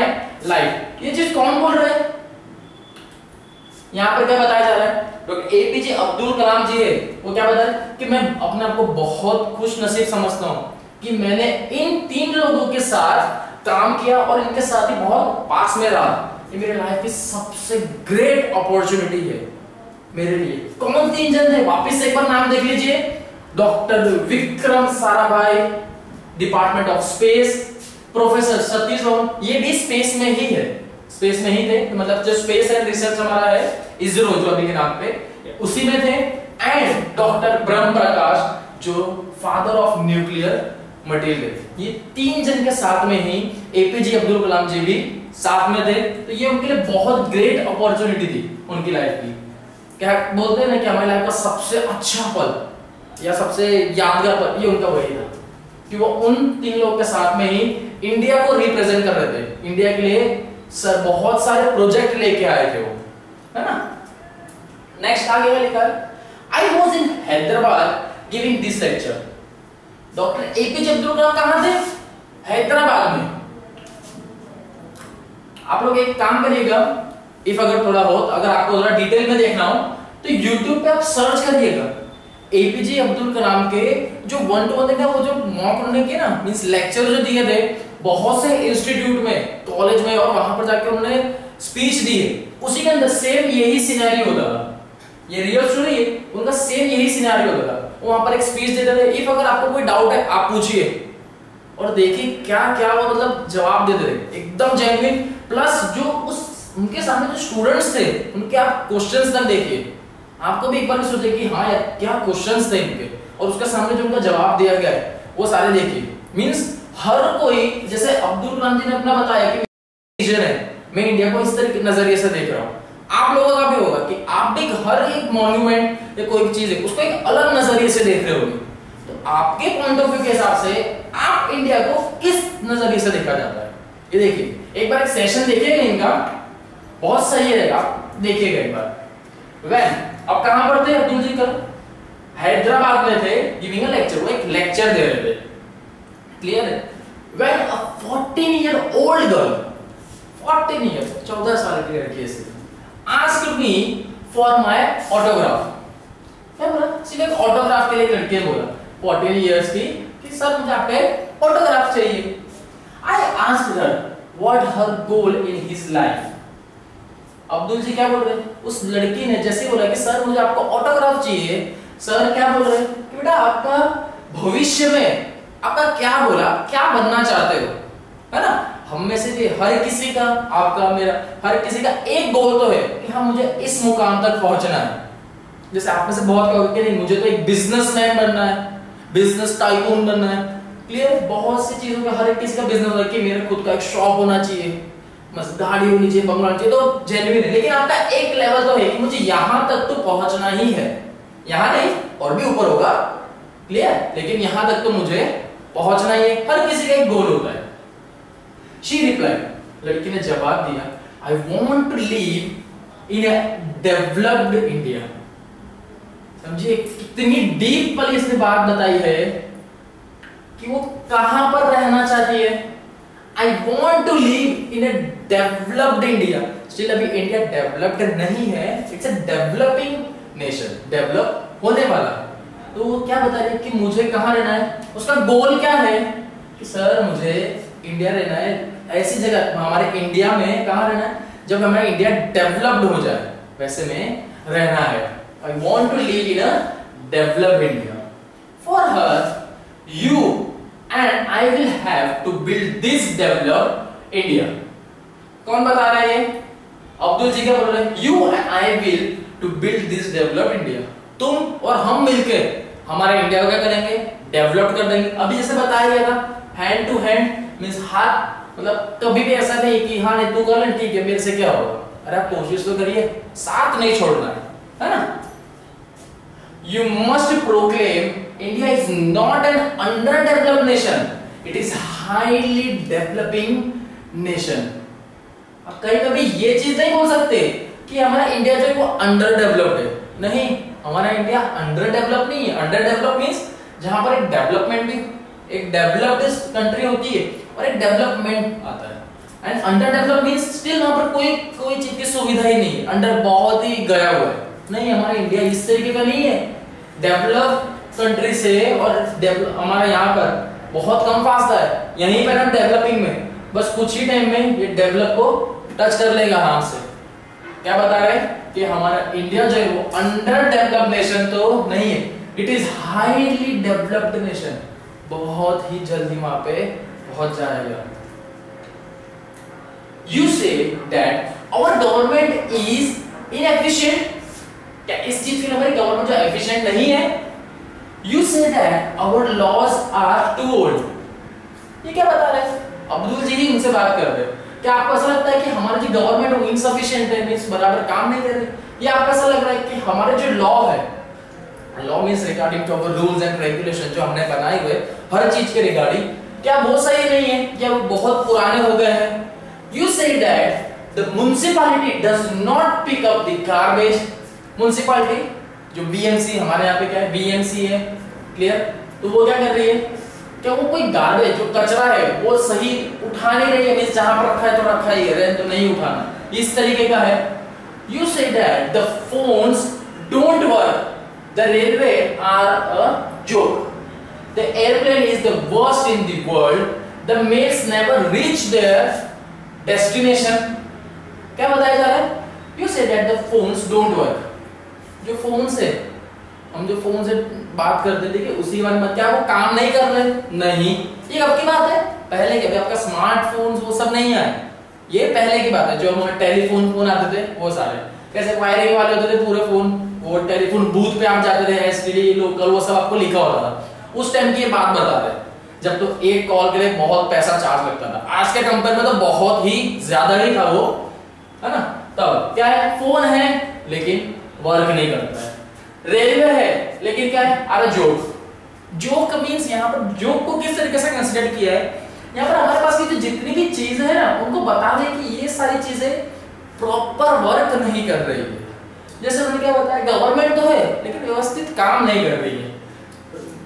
life. ये चीज कौन बोल रहा है? यहाँ पर क्या बताया जा रहा है? डॉक्टर एपीजे अब्दुल कलाम जी है, वो क्या बता रहे कि मैं अपने आप को बहुत खुश नसीब समझता हूँ कि मैंने इन 3 लोगों के साथ काम किया और इनके साथ ही बहुत पास में रहा। ये मेरे लाइफ की सबसे ग्रेट अपॉर्चुनिटी है मेरे लिए। कौन 3 जन थे? वापिस एक बार नाम देख लीजिए। Doctor Vikram Sarabhai, department of space, professor Satish Dhawan, ये भी स्पेस में ही है, स्पेस में ही थे, तो मतलब जो स्पेस है रिसर्च हमारा है इसरो जो अभी के नाम पे उसी में थे। एंड डॉक्टर ब्रह्म प्रकाश जो फादर ऑफ न्यूक्लियर मटेरियल, ये 3 जन के साथ में ही एपीजे अब्दुल कलाम जी भी साथ में थे। तो ये उनके लिए बहुत ग्रेट अपॉर्चुनिटी थी उनकी लाइफ की। क्या बोलते हैं ना कि हमारी लाइफ का सबसे अच्छा पल या सबसे यादगार पल, ये उनका वही था कि वो उन 3 लोगों के साथ में ही इंडिया को रिप्रेजेंट कर रहे थे। इंडिया के लिए सर बहुत सारे प्रोजेक्ट लेके आए थे वो, है ना। नेक्स्ट आगे क्या लिखा है? I was in Hyderabad giving this lecture. Doctor APJ Abdul Kalam कहां थे? हैदराबाद में। आप लोग एक काम करिएगा, इफ अगर थोड़ा हो, अगर आपको थोड़ा डिटेल में देखना हो तो YouTube पे आप सर्च करिएगा एपीजे अब्दुल कलाम के जो 1-to-1 थे, वो जो मॉक उन्होंने किए ना, मींस लेक्चर जो दिए थे बहुत से इंस्टीट्यूट में, कॉलेज में, और वहां पर जाकर उन्होंने स्पीच दी है। उसी के अंदर सेम यही सिनेरियो होता था, ये रियल स्टोरी है, उनका सेम यही सिनेरियो होता था। वो वहां पर एक स्पीच देते थे। इफ अगर आपको कोई डाउट है आप पूछिए और देखिए क्या क्या वो मतलब जवाब देते थे, एकदम जेन्युइन। प्लस जो उस उनके सामने जो स्टूडेंट्स थे उनके आप क्वेश्चंस तक देखिए, आपको भी एक बार सोचे कि हाँ यार क्या क्वेश्चंस थे इनके, और उसके सामने जो उनका जवाब दिया गया है वो सारे देखिए। मींस हर कोई, जैसे अब्दुल कलाम जी ने अपना बताया कि विजन है, मैं इंडिया को इस तरह के नजरिए से देख रहा हूँ, आप लोगों का भी होगा कि आप भी हर एक मॉन्यूमेंट या कोई भी चीज है उसको एक अलग नजरिए से देख रहे होंगे। तो आपके पॉइंट ऑफ व्यू के हिसाब से आप इंडिया को किस नजरिए से देखा जाता है, ये देखिए। एक बार एक सेशन देखिएगा इनका, बहुत सही रहेगा, आप देखिएगा एक बार। वेन अब कहां पर थे अब्दुल जी? कल हैदराबाद में थे, गिविंग अ लेक्चर, वो एक लेक्चर दे रहे थे, क्लियर है। When a 14-year-old girl, 14 year, 14 साल की लड़की ऐसे asked me for my autograph. क्या बोला? सिर्फ एक ऑटोग्राफ के लिए लड़की ने बोला 14 इयर्स की कि सर मुझे आपके ऑटोग्राफ चाहिए। I asked her what her goal in his life. Abdul ji क्या बोल रहे हैं? उस लड़की ने जैसे बोला कि सर मुझे आपको ऑटोग्राफ चाहिए, सर क्या बोल रहे हैं कि बेटा आपका भविष्य में आपका क्या बोला, क्या बनना चाहते हो, है ना। हम में से भी हर किसी का, आपका मेरा, हर किसी का एक गोल तो है कि हाँ मुझे इस मुकाम तक पहुंचना है। जैसे आप में से बहुत कहोगे कि नहीं मुझे तो एक बिजनेसमैन बनना है, बिजनेस टाइकून बनना है, क्लियर। बहुत सी चीजों का हर एक किसी का बिजनेस है कि मेरा खुद का एक शॉप होना चाहिए, बस गाड़ी होनी चाहिए, बंगला होना चाहिए, तो जेन्युइन है। लेकिन आपका एक लेवल तो है कि मुझे यहां तक तो पहुंचना ही है, यहां नहीं और भी ऊपर होगा, क्लियर, लेकिन यहां तक तो मुझे पहुंचना ही है। हर किसी का एक गोल होता है। शी रिप्लाइड, लड़की ने जवाब दिया, I want to live in a developed India. समझिए कितनी डीप वाली इसने बात बताई है कि वो कहां पर रहना चाहती है। I want to live in a developed India. Still अभी इंडिया डेवलप्ड नहीं है, it's a developing nation, develop होने वाला। तो वो क्या बता रही है कि मुझे कहां रहना है, उसका गोल क्या है कि सर मुझे इंडिया रहना है ऐसी जगह, हमारे इंडिया में कहाँ रहना है, जब हमारा इंडिया डेवलप्ड हो जाए वैसे में रहना है। I want to live in a developed India. For her, you and I will have to build this developed India. कौन बता रहा है ये? अब्दुल जी क्या बोल रहे हैं? You and I will to build this developed India. तुम और हम मिलकर हमारे इंडिया को क्या करेंगे? डेवलप कर देंगे। अभी जैसे बताया गया था, हैंड टू हैंड मींस हाथ, मतलब कभी भी ऐसा नहीं कि हाँ नहीं तू कर ले ठीक है मेरे से क्या होगा। अरे आप कोशिश तो करिए, साथ नहीं छोड़ना है ना। You must proclaim India is not an underdeveloped nation. It is highly developing nation. अब कहीं कभी ये चीज नहीं बोल सकते कि हमारा इंडिया जो है वो अंडर डेवलप्ड है, नहीं, हमारा इंडिया अंडर डेवलप नहीं है। अंडर डेवलप मींस जहां पर एक डेवलपमेंट भी, एक डेवलप्ड कंट्री होती है और एक डेवलपमेंट आता है, and under develop means still वहां पर कोई चीज की सुविधा ही नहीं है, अंडर बहुत ही गया हुआ है। नहीं, हमारा इंडिया इस तरीके का नहीं है, डेवलप कंट्री से और हमारा यहाँ पर बहुत कम फासला है, यहीं पर हम डेवलपिंग में बस कुछ ही टाइम में ये डेवलप को टच कर लेगा आराम से। क्या बता रहे हैं कि हमारा इंडिया जो है वो अंडर डेवलप्ड नेशन तो नहीं है, it is highly developed nation, बहुत ही जल्दी वहां पे पहुंच जाएगा। You say that our government is inefficient, क्या इस चीज के लिए हमारी गवर्नमेंट जो एफिशिएंट नहीं है? You say that our laws are too old, ये क्या बता रहे हैं? अब्दुल जी ही उनसे बात कर रहे हैं। क्या आपको ऐसा लगता है कि हमारी जो गवर्नमेंट वो इनसफिशिएंट है, मींस बराबर काम नहीं कर रही, या आपको ऐसा लग रहा है कि हमारे जो लॉ है, law means regarding to our rules and regulation जो हमने बनाए हुए हर चीज के रिगार्डिंग, क्या वो सही नहीं है, क्या वो बहुत पुराने हो गए हैं? You say that the municipality does not pick up the garbage, municipality जो बीएमसी, हमारे यहाँ पे क्या है बीएमसी है, क्लियर, तो वो क्या कर रही है, क्या वो कोई गार्बेज जो कचरा है वो सही उठा नहीं रही है, मींस जहां पर रखा है तो रखा ही है, तो नहीं उठाना, इस तरीके का है। You say that the phones don't work, the railway are a joke, the airplane is the worst in the world, the mails never reach their destination. क्या बताया जा रहा है? You say that the phones don't work, जो phone से हम जो phone से बात करते थे कि उसी वाले में क्या वो काम नहीं कर रहे? नहीं, ये कब की बात है? पहले के, आपका स्मार्टफोन वो सब नहीं आए, ये पहले की बात है। जो हमारे टेलीफोन फोन आते थे वो सारे कैसे वायरिंग वाले होते थे पूरे फोन, वो टेलीफोन बूथ पे आप जाते थे, एसटीडी लोकल वो सब आपको लिखा होता था, उस टाइम की ये बात बता रहे, जब तो एक कॉल के लिए बहुत पैसा चार्ज लगता था। आज के कंपेयर में तो बहुत ही ज्यादा ही था वो, है ना। तब क्या है, फोन है लेकिन वर्क नहीं करता है, रेलवे है लेकिन क्या है, अरे जोक, जोक मींस यहाँ पर जोक को किस तरीके से कंसीडर किया है, यहाँ पर हमारे पास की जितनी भी चीजें हैं ना उनको बता दें कि ये सारी चीजें प्रॉपर वर्क नहीं कर रही है। जैसे मैंने क्या बताया, गवर्नमेंट तो है लेकिन व्यवस्थित काम नहीं कर रही है,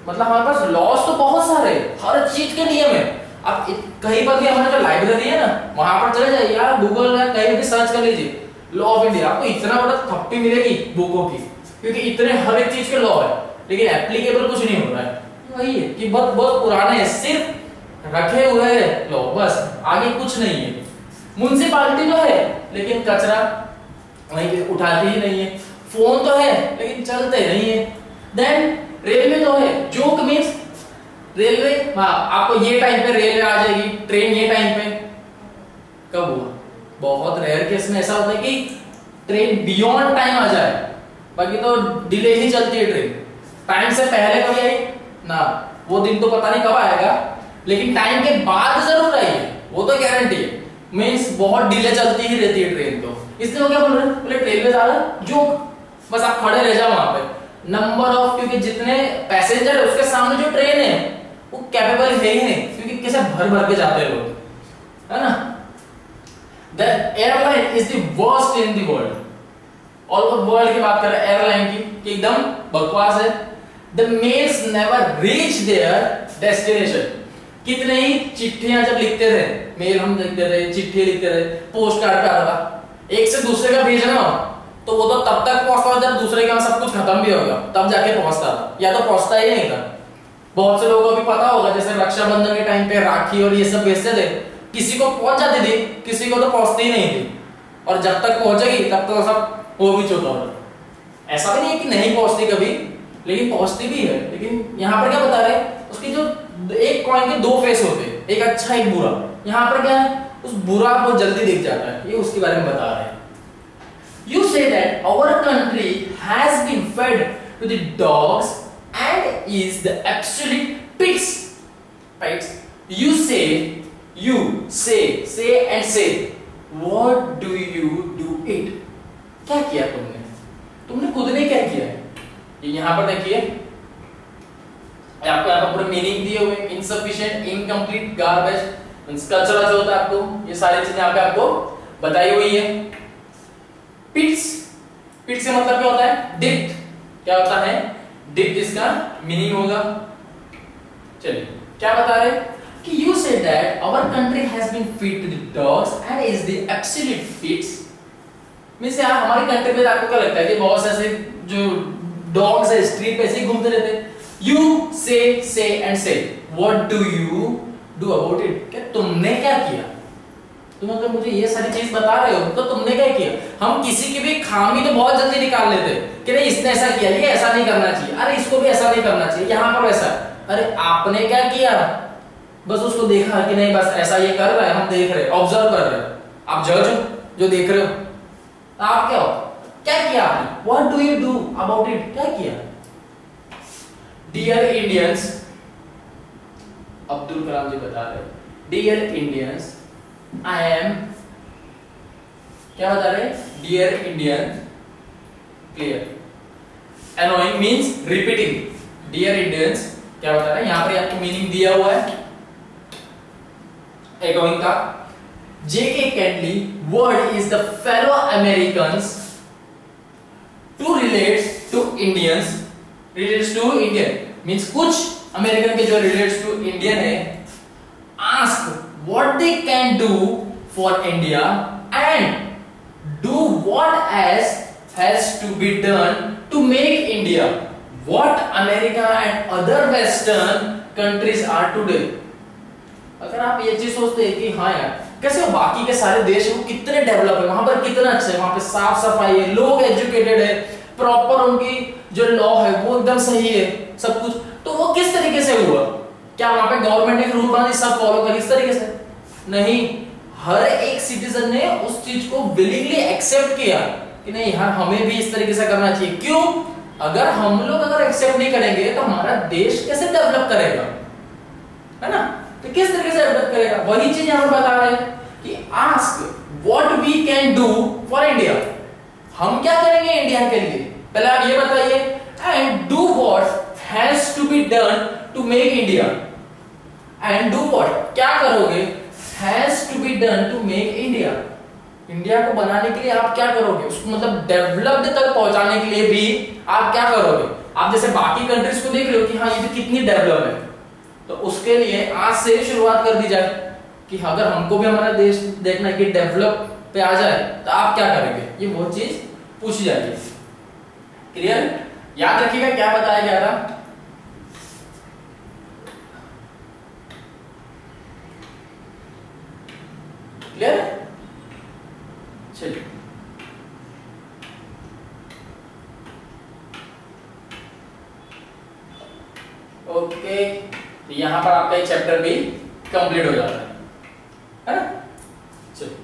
मतलब हमारे पास लॉज तो बहुत सारे, हर चीज के नियम है। अब कहीं पर भी हमारे जो लाइब्रेरी है ना वहां पर चले जाइए, या गूगल या कहीं भी सर्च कर लीजिए लॉ ऑफ इंडिया, आपको इतना बड़ा थप्पी मिलेगी बुकों की, क्योंकि इतने हर एक चीज के लॉ है लेकिन एप्लीकेबल कुछ नहीं हो रहा है। वही है कि बहुत बहुत पुराने हैं, सिर्फ रखे हुए हैं लॉ, बस आगे कुछ नहीं है। म्युनिसिपैलिटी जो है लेकिन कचरा वहीं पे उठाती ही नहीं है, फोन तो है लेकिन चलते नहीं है। देन रेलवे तो है, जोक मींस रेलवे, हाँ आपको ये टाइम पे रेलवे आ जाएगी, ट्रेन ये टाइम पे, कब हुआ? बहुत रेयर केस में ऐसा होता है कि ट्रेन बियॉन्ड टाइम आ जाए, बाकी तो डिले ही चलती है ट्रेन। टाइम से पहले कभी आई ना, वो दिन तो पता नहीं कब आएगा, लेकिन टाइम के बाद जरूर आई है, वो तो गारंटी है। मींस बहुत डिले चलती ही रहती है ट्रेन, तो इसलिए वो क्या बोल रहे हैं, बोले रेलवे ज्यादा जोक, बस आप खड़े रह जाओ वहां पे। नंबर ऑफ, क्योंकि जितने पैसेंजर है उसके सामने जो ट्रेन है वो कैपेबल है ही नहीं, क्योंकि कैसे भर भर के जाते हैं लोग, है ना। The airline is the worst in the world. All over world की बात कर रहे हैं एयरलाइन की कि एकदम बकवास है। The mails never reach their destination. कितने ही चिट्ठियां जब लिखते थे, मेल हम लिखते थे, चिट्ठी लिखते थे, पोस्ट कार्ड पे आता था, एक से दूसरे का भेजना हो तो वो तो तब तक पहुंचता था जब दूसरे का सब कुछ खत्म भी होगा, तब जाके पहुंचता था, या तो पहुंचता ही नहीं था। बहुत से लोगों को भी पता होगा, जैसे रक्षाबंधन के टाइम पे राखी और ये सब बेचते थे, किसी को पहुंच जाती थी, किसी को तो पहुंचती ही नहीं थी, और जब तक पहुंचेगी तब तक सब हो भी चुका होगा। ऐसा भी नहीं है कि नहीं पहुंचती कभी, लेकिन पहुंचती भी है। लेकिन यहाँ पर क्या बता रहे हैं, उसकी जो एक कॉइन के दो फेस होते हैं, एक अच्छा एक बुरा। यहाँ पर क्या है, उस बुरा बहुत जल्दी दिख जाता है, ये उसके बारे में बता रहे हैं। You say that our country has been fed to the dogs and is the absolute pigs. Right? You say and say. What do you do it? क्या किया तुमने? तुमने खुद ने क्या किया है? ये यहाँ पर देखिए, आपको यहाँ पर पूरे मीनिंग दिए हुए, insufficient, incomplete, garbage, कचरा जो होता है आपको, ये सारी चीजें यहाँ पे आपको बताई हुई है। पिट्स, पिट्स से मतलब क्या होता है, डिप्ट, क्या होता है, डिप्ट, इसका मीनिंग होगा। चलिए क्या बता रहे कि you said that our country has been fed to the dogs and is the absolute pigs। Means यार हमारी कंट्री में आपको क्या लगता है कि बहुत से ऐसे जो डॉग्स है स्ट्रीट पे ऐसे ही घूमते रहते हैं। You say and say, what do you do about it? क्या तुमने क्या किया? तुम अगर मुझे ये सारी चीज बता रहे हो तो तुमने क्या किया? हम किसी की भी खामी तो बहुत जल्दी निकाल लेते हैं कि नहीं इसने ऐसा किया, ये ऐसा नहीं करना चाहिए, अरे इसको भी ऐसा नहीं करना चाहिए, यहाँ पर ऐसा। अरे आपने क्या किया? बस उसको देखा कि नहीं बस ऐसा ये कर रहा है, हम देख रहे, ऑब्जर्व कर रहे, आप जज हो जो देख रहे हो। आप क्या हो, क्या किया आपने? What do you do about it? क्या किया? डियर इंडियंस, अब्दुल कलाम जी बता रहे, डियर इंडियंस, I am, क्या बता रहे, dear Indians, clear. Annoying means repeating, dear Indians क्या बता रहे हैं, यहाँ पर आपको मीनिंग दिया हुआ है एगोइंग का। J.K. Catley word is the fellow Americans to relates to Indians, relates to Indian means कुछ अमेरिकन के जो relates to Indian है, ask what they can do for India and do what else has to be done to make India what America and other Western countries are today। अगर आप ये चीज सोचते हैं कि हाँ यार कैसे वो बाकी के सारे देश वो कितने डेवलप है, वहां पर कितना अच्छा है, वहां पे साफ सफाई है, लोग एजुकेटेड है, प्रॉपर उनकी जो लॉ है वो एकदम सही है, सब कुछ, तो वो किस तरीके से हुआ? क्या वहां पे गवर्नमेंट ने रूल बना दी सब फॉलो करी इस तरीके से? नहीं, हर एक सिटीजन ने उस चीज को विलिंगली एक्सेप्ट किया कि नहीं यार हमें भी इस तरीके से करना चाहिए। क्यों? अगर हम लोग अगर एक्सेप्ट नहीं करेंगे तो हमारा देश कैसे डेवलप करेगा, है ना? तो किस तरीके से डेवलप करेगा? वही चीज यहां पर बता रहे हैं कि ask what we can do for India, हम क्या करेंगे इंडिया के लिए, पहले आप ये बताइए, and do what has to be done to make India, and do what क्या करोगे, has to be done to make India, India को बनाने के लिए आप क्या करोगे, उसको मतलब डेवलप्ड तक पहुंचाने के लिए भी आप क्या करोगे? आप जैसे बाकी कंट्रीज को देख रहे हो कि हाँ ये तो कितनी डेवलप है, तो उसके लिए आज से शुरुआत कर दी जाए कि अगर हमको भी हमारा देश देखना है कि डेवलप पे आ जाए तो आप क्या करेंगे, ये वो चीज पूछी जाएगी। क्लियर? याद रखिएगा क्या बताया गया था। क्लियर? चलिए ओके, तो यहां पर आपका ये चैप्टर भी कंप्लीट हो जाता है ना? चलिए,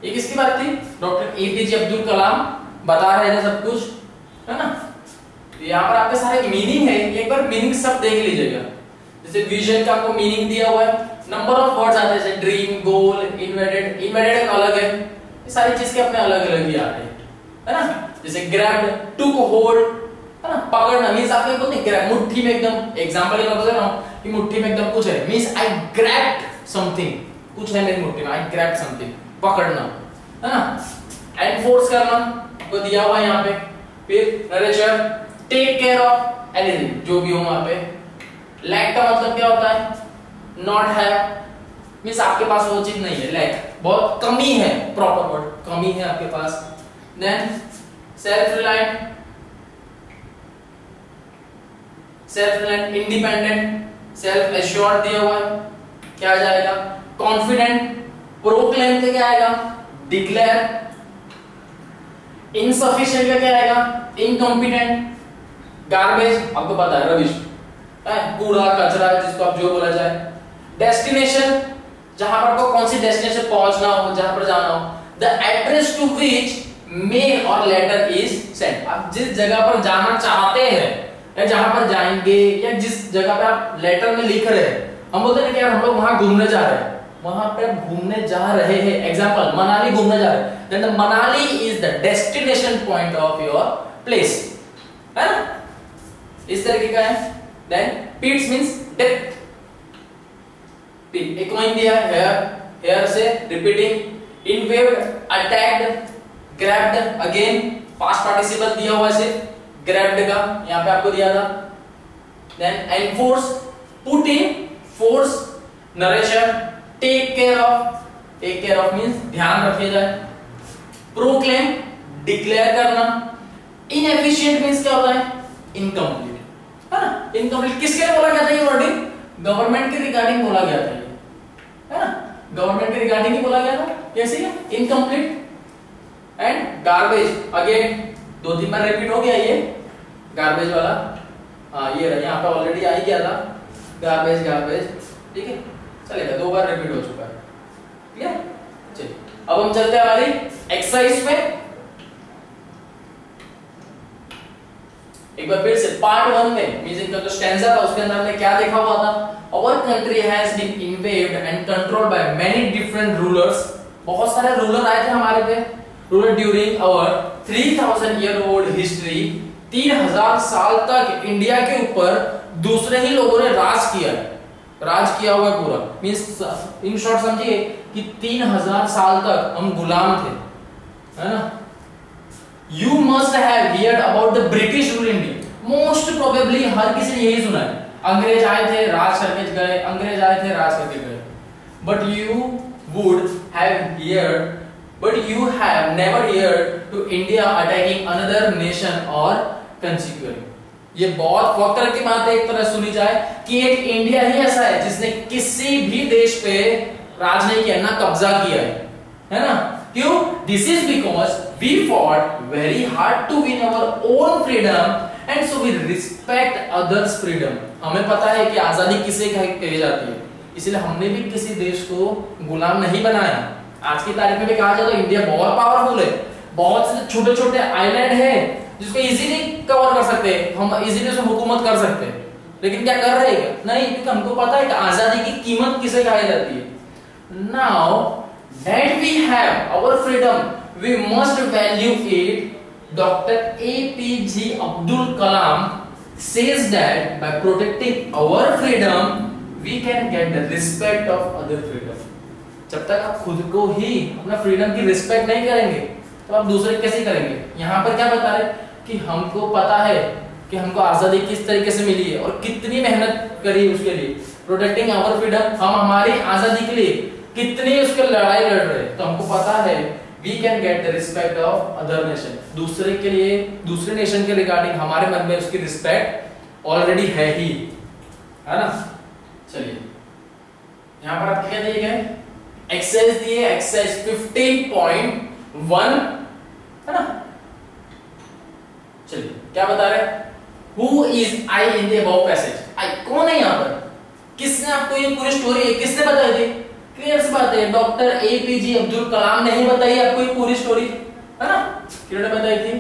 ये किसकी बात थी? डॉक्टर एपीजे अब्दुल कलाम बता रहे थे सब कुछ, है ना? तो यहाँ पर आपके सारे मीनिंग है, एक बार मीनिंग सब देख लीजिएगा। जैसे विजन का आपको मीनिंग दिया हुआ है, नंबर ऑफ वर्ड्स आते हैं जैसे ड्रीम, गोल, इन्वेडेड, इन्वेडेड एक अलग है, ये सारी चीज के अपने अलग अलग ही आते हैं, है ना? जैसे ग्रैब, टुक होल्ड, है ना? पकड़ना मींस आपने बोलते हैं ग्रैब, मुट्ठी में एकदम, एग्जांपल के तौर पे ना कि मुट्ठी में एकदम कुछ है, मींस आई ग्रैब्ड समथिंग, कुछ है मेरी मुट्ठी में, आई ग्रैब्ड समथिंग, पकड़ना, है ना? एनफोर्स करना आपको दिया हुआ है यहाँ पे। फिर नरेचर, टेक केयर ऑफ एनीथिंग, जो भी हो वहां पे। लैक का मतलब क्या होता है? नॉट हैव, मींस आपके पास वो चीज नहीं है, लैक बहुत कमी है, प्रॉपर वर्ड कमी है आपके पास। Then self reliant, independent, self assured दिया हुआ है, क्या आ जाएगा? कॉन्फिडेंट। प्रोक्लेम पे क्या आएगा? डिक्लेयर। इनसफिशिएंट का क्या आएगा? इनकॉम्पिटेंट। गार्बेज आपको पता है, रबिश है, कूड़ा कचरा जिसको आप जो बोला जाए। डेस्टिनेशन, जहां पर आपको कौन सी डेस्टिनेशन पहुंचना हो, जहां पर जाना हो। The address to which mail और लेटर इज सेंट, आप जिस जगह पर जाना चाहते हैं या जहां पर जाएंगे या जिस जगह पे आप लेटर में लिख रहे हैं, हम बोलते हैं कि यार हम लोग वहां घूमने जा रहे हैं, वहां पे घूमने जा रहे हैं। एग्जांपल, मनाली घूमने जा रहे हैं, then the Manali is the destination point of your place, है ना? इस तरीके का है। Then pits means depth. एक कोइन दिया है, हेयर से repeating. Involved, attacked, grabbed, again past participle दिया हुआ है, ग्रैब्ड का यहां पे आपको दिया था। Then enforce, put in force, narration, take care of, take care of means ध्यान रखिए जाए। प्रोक्लेम, डिक्लेयर करना। इनएफिशिएंट मींस क्या होता है? इनकम्प्लीट, है ना? इनकम्प्लीट किसके लिए बोला गया था ये वर्डिंग? गवर्नमेंट के रिगार्डिंग बोला गया था ये, है ना? गवर्नमेंट के रिगार्डिंग ही बोला गया था। कैसे? Incomplete. And garbage, again 2-3 bar repeat हो गया ये गार्बेज वाला। हाँ ये रहा, यहाँ पे ऑलरेडी आ ही गया था गार्बेज गार्बेज, ठीक है, चलेगा, 2 बार रिपीट हो चुका है। क्लियर? चलिए अब हम चलते हैं हमारी एक्सरसाइज पे। एक बार फिर से पार्ट 1 में मींस इनका जो स्टैंजा था उसके अंदर हमने क्या देखा हुआ था? Our country has been invaded and controlled by many different rulers. बहुत सारे रूलर आए थे हमारे पे, ruler during our 3000 year old history। 3000 साल तक इंडिया के ऊपर दूसरे ही लोगों ने राज किया है, राज किया हुआ है पूरा। मींस इन शॉर्ट समझिए कि 3000 साल तक हम गुलाम थे, है ना? You must have heard about the British rule in India. Most probably हर किसी ने यही सुना है, अंग्रेज आए थे राज करके गए, अंग्रेज आए थे राज करके गए। But you have never heard to India attacking another nation or conquering. ये बहुत फख्र की बात है एक तरह सुनी जाए कि एक इंडिया ही ऐसा है जिसने किसी भी देश पे राज नहीं किया, ना कब्जा किया है ना? क्यों? This is because we fought very hard to win our own freedom and so we respect others' freedom. हमें पता है कि आजादी किसे कही जाती है, इसलिए हमने भी किसी देश को गुलाम नहीं बनाया। आज की तारीख में भी कहा जाए तो इंडिया बहुत पावरफुल है, बहुत से छोटे छोटे आइलैंड है जिसको इजीली कवर कर सकते हैं, हम इजीली उसमें हुकूमत कर सकते हैं, लेकिन क्या कर रहे हैं? नहीं, क्योंकि हमको पता है कि आजादी की कीमत किसे कही जाती है। Now that we have our freedom, we must value it. Dr. APJ Abdul Kalam says that by protecting our freedom, we can get the respect of other freedom. जब तक आप खुद को ही अपना फ्रीडम की रिस्पेक्ट नहीं करेंगे तो आप दूसरे कैसे करेंगे? यहाँ पर क्या बता रहे कि हमको पता है कि हमको आजादी किस तरीके से मिली है और कितनी मेहनत करी उसके लिए। प्रोटेक्टिंग आवर फ्रीडम, हम हमारी आजादी के लिए कितनी उसके लड़ाई लड़ रहे हैं, तो हमको पता है we can get the respect of other nation. दूसरे के लिए, दूसरे नेशन के रिगार्डिंग हमारे मन में उसकी रिस्पेक्ट ऑलरेडी है ही, है ना? चलिए यहां पर आपके क्या दिए गए? एक्सरसाइज दिए, एक्सरसाइज 15.1, है ना? चलिए क्या बता रहे हैं? Who is I in the above passage? I कौन है यहाँ पर? किसने आपको ये पूरी स्टोरी है किसने बताई थी? क्लियर सी बात है, डॉक्टर एपीजे अब्दुल कलाम ने ही बताई आपको ये पूरी स्टोरी, है ना? किन्होंने बताई थी?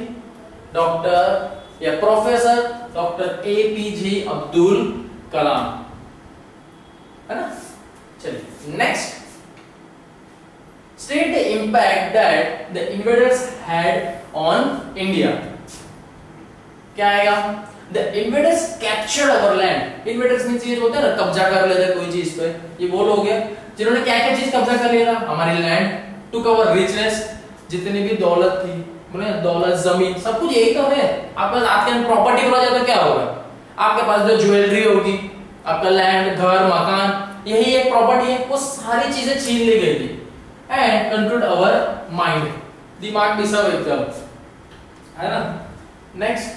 डॉक्टर या प्रोफेसर डॉक्टर एपीजे अब्दुल कलाम, है ना? चलिए next, state the impact that the invaders had on India. क्या आएगा? The invaders captured our land. Invaders means ये होता है ना, कब्जा कर लेते हैं कोई चीज पे, ये वो लोग हैं जिन्होंने क्या क्या चीज कब्जा कर लिया था? हमारी लैंड, took our richness, जितनी भी दौलत थी, बोले दौलत, जमीन, सब कुछ यही तो है। आपके पास आपके प्रॉपर्टी पर आ जाए तो क्या होगा? आपके पास जो ज्वेलरी होगी, आपका लैंड, घर, मकान, यही एक प्रॉपर्टी है, वो सारी चीजें छीन ली गई थी। एंड कंट्रोल अवर माइंड, दिमाग भी सब एकदम, है ना? Next,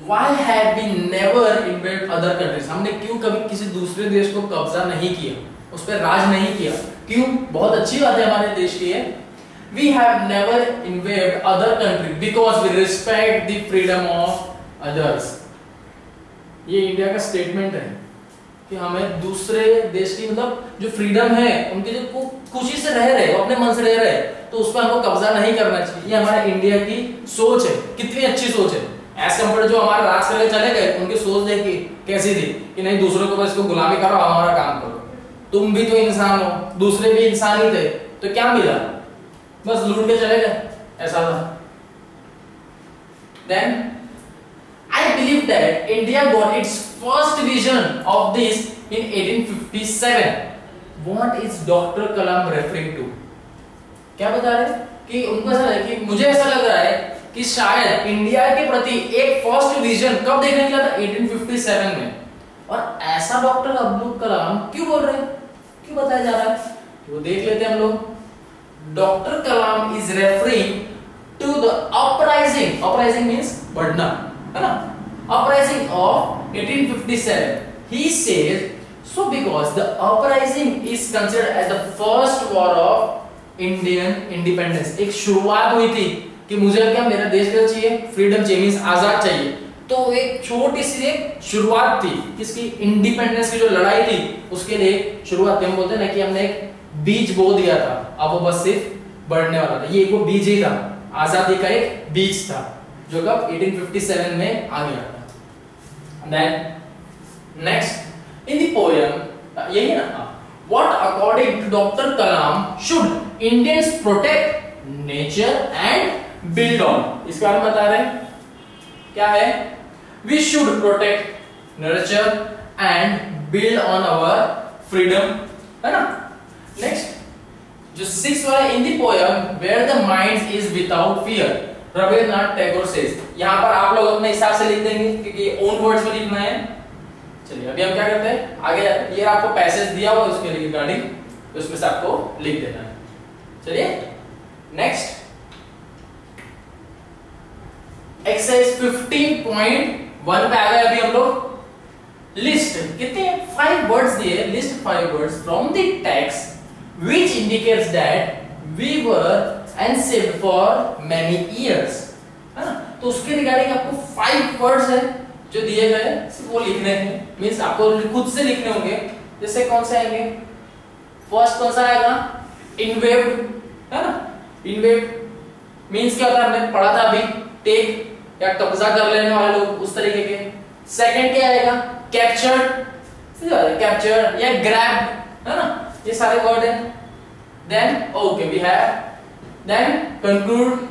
Why have we never invaded other countries? हमने क्यों कभी किसी दूसरे देश को कब्जा नहीं किया, उस पर राज नहीं किया? क्यों? बहुत अच्छी बात है हमारे देश की है. We have never invaded other country because we respect the freedom of others. ये इंडिया का स्टेटमेंट है कि हमें दूसरे देश की मतलब जो फ्रीडम है, उनके जो खुशी से रह रहे, अपने मन से रह रहे, तो उस पर हमको कब्जा नहीं करना चाहिए. ये हमारे इंडिया की सोच है. कितनी अच्छी सोच है एज कम्पेयर जो हमारे राज करके चले गए, उनकी सोच देखिए कैसी थी कि नहीं दूसरों को बस इसको गुलामी करो, हमारा काम करो. तुम भी तो इंसान हो, दूसरे भी इंसान ही थे, तो क्या मिला? बस लूट के चले गए, ऐसा था. Then I believe that India got its first vision of this in 1857. What is Dr. Kalam referring to? क्या बता रहे कि उनको ऐसा है कि मुझे ऐसा लग रहा है कि शायद इंडिया के प्रति एक फर्स्ट विजन कब देखने मिला था? 1857 में. और ऐसा डॉक्टर अब्दुल कलाम क्यों बोल रहे हैं, क्यों बताया जा रहा है, वो देख लेते हैं हम लोग. Doctor Kalam is referring to the uprising. Uprising means बढ़ना, है ना? Uprising of 1857. He says so because the uprising is considered as the first war of Indian independence. एक शुरुआत हुई थी कि मुझे क्या मेरा देश क्या चाहिए, फ्रीडम चाहिए, मींस आजाद चाहिए. तो एक छोटी सी एक शुरुआत थी किसकी, इंडिपेंडेंस की जो लड़ाई थी उसके लिए शुरुआत. हम बोलते हैं ना कि हमने एक बीज बो दिया था, अब वो बस सिर्फ बढ़ने वाला था. ये एक वो बीज ही था, आजादी का एक बीज था जो कब 1857 में आ गया था. Then next in the poem, यही ना, what according to Dr. Kalam should Indians protect nature and build on. इसके बारे में बता रहे हैं क्या है, we should protect nature and build on our freedom, है ना. नेक्स्ट जो 6 वाला, in the poem where the mind is without fear, Rabindranath Tagore says. यहाँ पर आप लोग अपने हिसाब से लिख देंगे क्योंकि ओन वर्ड्स में लिखना है. चलिए अभी हम क्या करते हैं, आगे ये आपको पैसेज दिया हुआ उसके रिगार्डिंग, तो उसमें से आपको लिख देना है. चलिए नेक्स्ट एक्सरसाइज 15.1 पे आ गए अभी हम लोग. लिस्ट कितने 5 वर्ड्स दिए, list 5 words from the text which indicates that we were enslaved for many years, है ना. तो उसके रिगार्डिंग आपको 5 वर्ड्स है जो दिए गए, वो लिखने हैं. मींस आपको खुद से लिखने होंगे. जैसे कौन से आएंगे, फर्स्ट कौन सा आएगा, इनवेव्ड, है ना. इनवेव्ड मींस क्या होता है, हमने पढ़ा था अभी, टेक या कब्जा कर लेने वाले लोग, उस तरीके के. सेकंड क्या आएगा, कैप्चर्ड, कैप्चर या ग्रैब, है ना. ये सारे वर्ड हैं. Then okay we have, then conclude,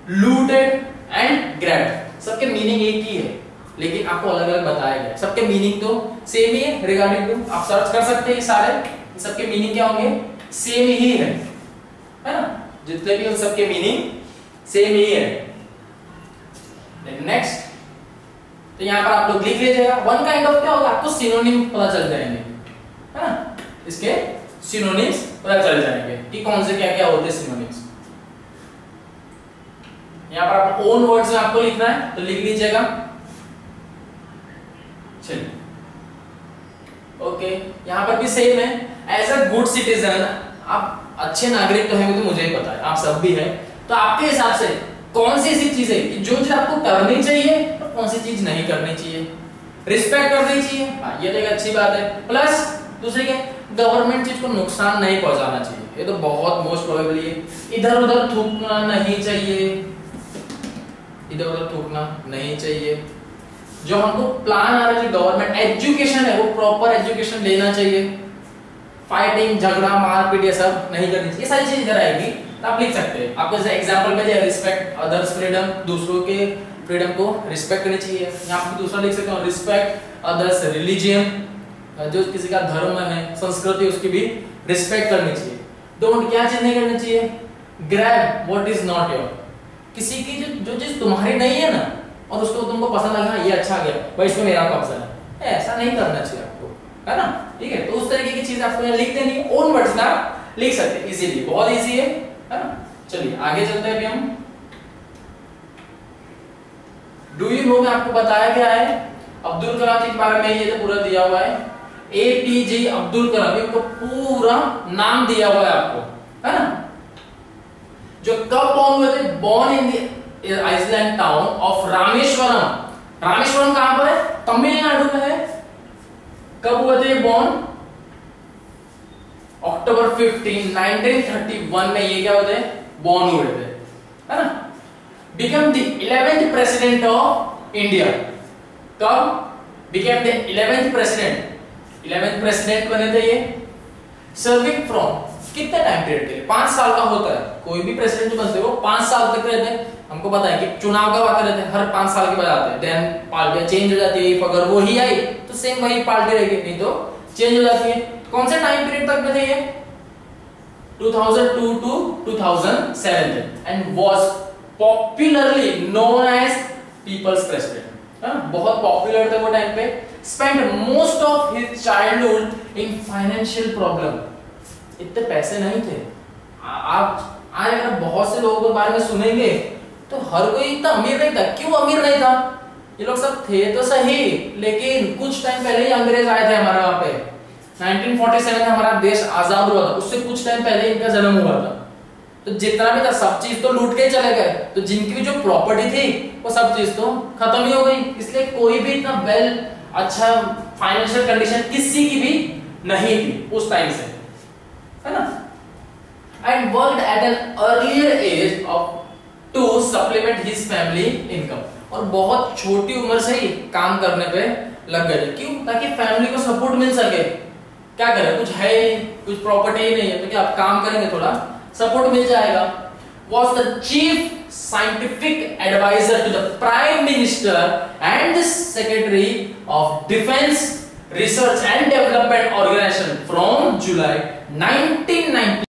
looted and grab. सबके मीनिंग एक ही है लेकिन आपको अलग अलग बताया गया. सबके मीनिंग तो सेम ही है. रिगार्डिंग टू आप सर्च कर सकते हैं, सारे सबके मीनिंग क्या होंगे, सेम ही है ना. जितने भी उन सबके मीनिंग सेम ही है. नेक्स्ट तो यहाँ पर आप लोग लिख लीजिएगा. वन काइंड ऑफ क्या होगा, आपको सिनोनिम पता चल जाएंगे, है ना. इसके सिनोनिम्स पता चल जाएंगे कि कौन से क्या क्या होते हैं सिनोनिम्स. यहाँ पर आप ओन वर्ड्स में आपको लिखना है तो लिख लीजिएगा. चलिए ओके, यहाँ पर भी सेम है. एज अ गुड सिटीजन, आप अच्छे नागरिक तो हैं, वो तो मुझे ही पता है, आप सब भी हैं. तो आपके हिसाब से कौन सी ऐसी चीज है कि जो चीज आपको करनी चाहिए और कौन सी चीज नहीं करनी चाहिए. रिस्पेक्ट करनी चाहिए, हाँ ये तो एक अच्छी बात है. प्लस दूसरी क्या, गवर्नमेंट चीज को नुकसान नहीं पहुंचाना चाहिए. ये तो बहुत मोस्ट प्रोबेबली है. इधर उधर थूकना नहीं चाहिए, इधर उधर थूकना नहीं चाहिए. जो हमको प्लान आ रहा है, जो गवर्नमेंट एजुकेशन है, वो प्रॉपर एजुकेशन लेना चाहिए. फाइटिंग, झगड़ा, मारपीट ये सब नहीं करनी चाहिए. ये सारी चीज इधर आएगी तो आप लिख सकते हैं. आपको जैसे एग्जांपल में दिया, रिस्पेक्ट अदर्स फ्रीडम, दूसरों के फ्रीडम को रिस्पेक्ट करनी चाहिए. यहाँ पे दूसरा लिख सकते हो, रिस्पेक्ट अदर्स रिलीजियन, जो किसी का धर्म है, संस्कृति, उसकी भी रिस्पेक्ट करनी चाहिए. डोंट क्या चीज नहीं करनी चाहिए, grab what is not your. किसी की जो चीज तुम्हारी नहीं है ना और उसको तुमको पसंद आ गया, ये अच्छा गया भाई, इसमें मेरा कब्जा है, ऐसा नहीं करना चाहिए आपको, है ना. ठीक है, तो उस तरीके की चीज आपको लिख देनी है. ओन वर्ड्स में आप लिख सकते हैं इजीली, बहुत इजी है ना. चलिए आगे चलते हैं. अभी हम डू यू नो में आपको बताया क्या है, अब्दुल कलाम जी के बारे में ये तो पूरा दिया हुआ है, APJ अब्दुल कलाम, इनको पूरा नाम दिया हुआ है आपको, है ना। जो कब बॉर्न हुए थे, born in the island town of Rameswaram. Rameswaram कहां पर है, तमिलनाडु में है। कब हुए थे बॉर्न, अक्टूबर 15, 1931 में ये क्या होते हैं, बॉर्न हुए थे, है ना। Become the 11th president of India. कब became the 11th president, 11th president बने थे ये, सर्विंग फ्रॉम कितने टाइम पीरियड के लिए, 5 साल का होता है, कोई भी प्रेसिडेंट जो बनते हैं वो 5 साल तक रहते हैं। हमको पता है कि चुनाव कब आते रहते हैं, हर 5 साल के बाद आते हैं, देन पार्टियां चेंज हो जाती है, अगर वो ही आई तो सेम वही पार्टी रहेगी, नहीं तो चेंज हो जाती है। कौन से टाइम पीरियड तक में थे ये, 2002 to 2007, and was popularly known as people's president. बहुत पॉपुलर थे वो टाइम पे। Spend most of his childhood in financial problem, इतने पैसे नहीं थे। आप आज अगर बहुत से लोगों के बारे में सुनेंगे तो हर कोई इतना अमीर नहीं था। क्यों अमीर नहीं था, ये लोग सब थे तो सही, लेकिन कुछ टाइम पहले ही अंग्रेज आए थे हमारे वहां पे, 1947 में हमारा देश आजाद हुआ था, उससे कुछ टाइम पहले इनका जन्म हुआ था। तो जितना भी था सब चीज तो लूट के चले गए, तो जिनकी भी जो प्रॉपर्टी थी वो सब चीज तो खत्म ही हो गई। इसलिए कोई भी इतना वेल अच्छा फाइनेंशियल कंडीशन किसी की भी नहीं थी उस टाइम से, है ना। And worked at an earlier age of to supplement his family income, और बहुत छोटी उम्र से ही काम करने पे लग गए। क्यों, ताकि फैमिली को सपोर्ट मिल सके। क्या करें, कुछ है ही, कुछ प्रॉपर्टी ही नहीं है, तो क्या आप काम करेंगे, थोड़ा सपोर्ट मिल जाएगा। Was the chief scientific advisor to the Prime Minister and the Secretary of Defense Research and Development Organization from July 1990